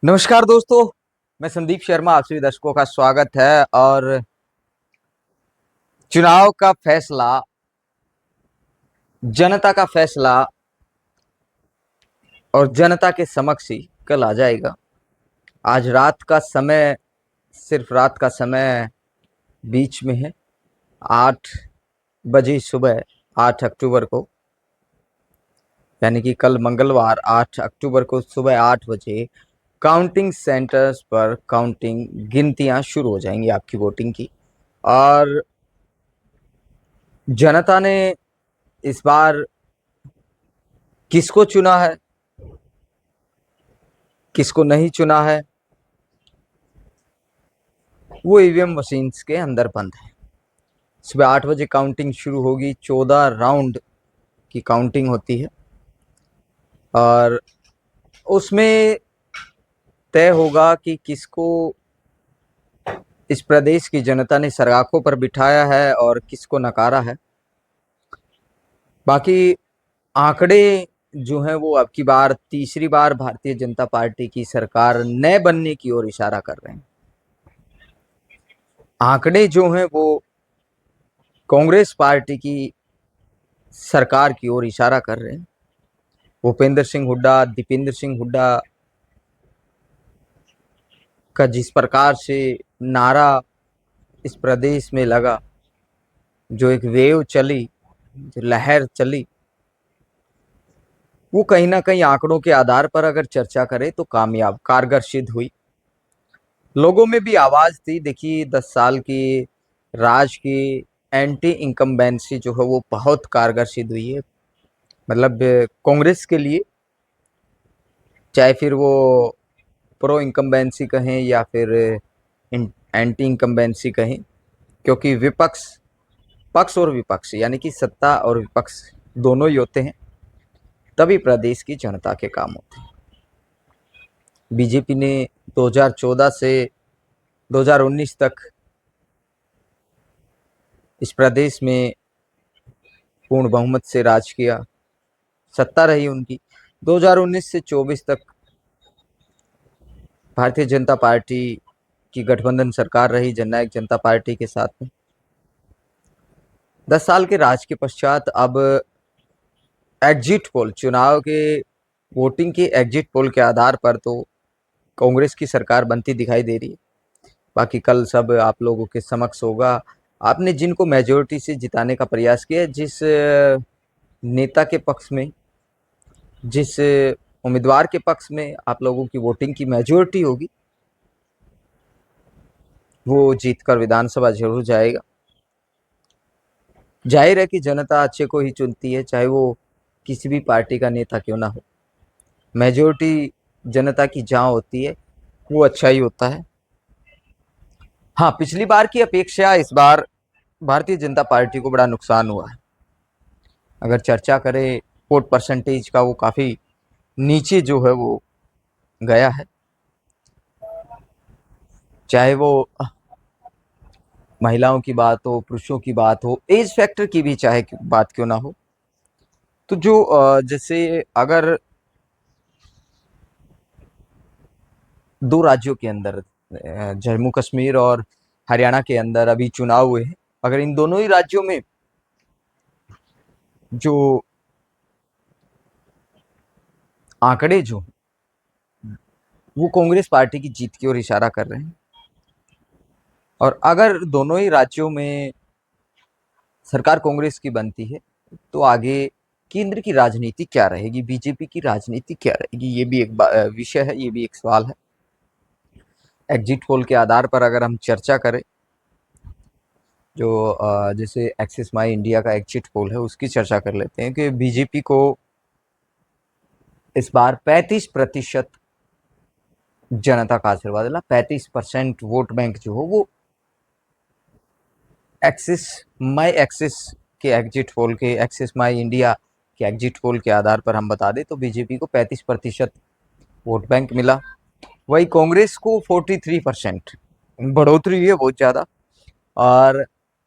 नमस्कार दोस्तों, मैं संदीप शर्मा, आप सभी दर्शकों का स्वागत है। और चुनाव का फैसला, जनता का फैसला और जनता के समक्ष ही कल आ जाएगा। आज रात का समय, सिर्फ रात का समय बीच में है। 8 बजे सुबह 8 अक्टूबर को, यानी कि कल मंगलवार 8 अक्टूबर को सुबह 8 बजे काउंटिंग सेंटर्स पर गिनतियां शुरू हो जाएंगी आपकी वोटिंग की। और जनता ने इस बार किसको चुना है, किसको नहीं चुना है, वो ईवीएम मशीन्स के अंदर बंद है। सुबह 8 बजे काउंटिंग शुरू होगी। 14 राउंड की काउंटिंग होती है और उसमें तय होगा कि किसको इस प्रदेश की जनता ने सराखों पर बिठाया है और किसको नकारा है। बाकी आंकड़े जो हैं वो अब की बार तीसरी बार भारतीय जनता पार्टी की सरकार न बनने की ओर इशारा कर रहे हैं। आंकड़े जो हैं वो कांग्रेस पार्टी की सरकार की ओर इशारा कर रहे हैं। भूपेंद्र सिंह हुड्डा, दीपेंद्र सिंह हुड्डा का जिस प्रकार से नारा इस प्रदेश में लगा, जो एक वेव चली, जो लहर चली, वो कहीं ना कहीं आंकड़ों के आधार पर अगर चर्चा करें तो कामयाब, कारगर सिद्ध हुई। लोगों में भी आवाज थी। देखिए, 10 साल की राज की एंटी इनकम्बेंसी जो है वो बहुत कारगर सिद्ध हुई है। मतलब कांग्रेस के लिए, चाहे फिर वो प्रो इनकम्बेंसी कहें या फिर एंटी इनकम्बेंसी कहें, क्योंकि विपक्ष, पक्ष और विपक्ष यानी कि सत्ता और विपक्ष दोनों ही होते हैं, तभी प्रदेश की जनता के काम होते हैं। बीजेपी ने 2014 से 2019 तक इस प्रदेश में पूर्ण बहुमत से राज किया, सत्ता रही उनकी। 2019 से 24 तक भारतीय जनता पार्टी की गठबंधन सरकार रही, जननायक जनता पार्टी के साथ में। 10 साल के राज के पश्चात अब एग्जिट पोल, चुनाव के वोटिंग के एग्जिट पोल के आधार पर तो कांग्रेस की सरकार बनती दिखाई दे रही है। बाकी कल सब आप लोगों के समक्ष होगा। आपने जिनको मेजोरिटी से जिताने का प्रयास किया, जिस नेता के पक्ष में, जिस उम्मीदवार के पक्ष में आप लोगों की वोटिंग की मेजोरिटी होगी, वो जीतकर विधानसभा जरूर जाएगा। जाहिर है कि जनता अच्छे को ही चुनती है, चाहे वो किसी भी पार्टी का नेता क्यों ना हो। मेजोरिटी जनता की जहाँ होती है वो अच्छा ही होता है। हाँ, पिछली बार की अपेक्षा इस बार भारतीय जनता पार्टी को बड़ा नुकसान हुआ है। अगर चर्चा करें वोट परसेंटेज का, वो काफ़ी नीचे जो है वो गया है। चाहे वो महिलाओं की बात हो, पुरुषों की बात हो, एज फैक्टर की भी चाहे बात क्यों ना हो, तो जो जैसे अगर दो राज्यों के अंदर, जम्मू कश्मीर और हरियाणा के अंदर अभी चुनाव हुए हैं, अगर इन दोनों ही राज्यों में जो आंकड़े जो वो कांग्रेस पार्टी की जीत की ओर इशारा कर रहे हैं, और अगर दोनों ही राज्यों में सरकार कांग्रेस की बनती है, तो आगे केंद्र की राजनीति क्या रहेगी, बीजेपी की राजनीति क्या रहेगी, ये भी एक विषय है, ये भी एक सवाल है। एग्जिट पोल के आधार पर अगर हम चर्चा करें, जो जैसे एक्सिस माई इंडिया का एग्जिट पोल है, उसकी चर्चा कर लेते हैं कि बीजेपी को इस बार 35% जनता का आशीर्वाद मिला। 35% वोट बैंक जो हो वो एक्सिस के एग्जिट पोल के, एक्सिस माई इंडिया के एग्जिट पोल के आधार पर हम बता दें तो बीजेपी को 35% वोट बैंक मिला। वही कांग्रेस को 43%, बढ़ोतरी हुई है बहुत ज़्यादा। और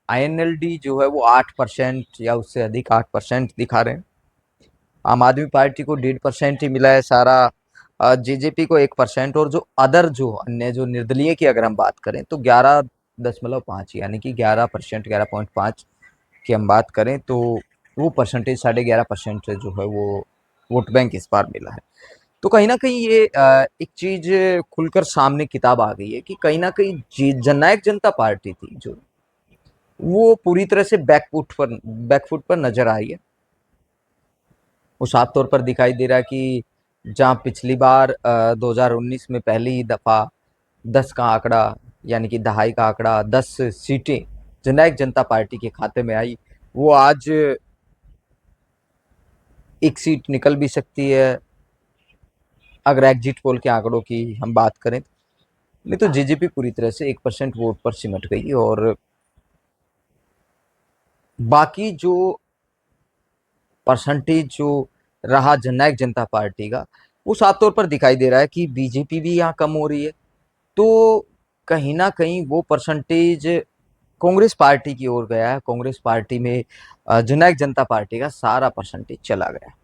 आईएनएलडी जो है वो 8% या उससे अधिक 8% दिखा रहे हैं। आम आदमी पार्टी को 1.5% ही मिला है सारा जेजेपी को 1% और जो अदर जो अन्य जो निर्दलीय की अगर हम बात करें तो 11.5 यानी कि 11%, 11.5 की हम बात करें तो वो परसेंटेज 11.5% से जो है वो वोट बैंक इस बार मिला है। तो कहीं न कहीं ये एक चीज़ खुलकर सामने किताब आ गई है कि कहीं न कहीं जननायक जनता पार्टी थी जो, वो पूरी तरह से बैकफुट पर नज़र आई है। वो साफ तौर पर दिखाई दे रहा है कि जहाँ पिछली बार 2019 में पहली दफ़ा 10 का आंकड़ा यानी कि दहाई का आंकड़ा 10 सीटें जननायक जनता पार्टी के खाते में आई, वो आज 1 सीट निकल भी सकती है अगर एग्जिट पोल के आंकड़ों की हम बात करें। नहीं तो जेजेपी पूरी तरह से 1% वोट पर सिमट गई और बाकी जो परसेंटेज जो रहा जननायक जनता पार्टी का, वो साफ तौर पर दिखाई दे रहा है कि बीजेपी भी यहाँ कम हो रही है। तो कहीं न कहीं वो परसेंटेज कांग्रेस पार्टी की ओर गया है। कांग्रेस पार्टी में जननायक जनता पार्टी का सारा परसेंटेज चला गया।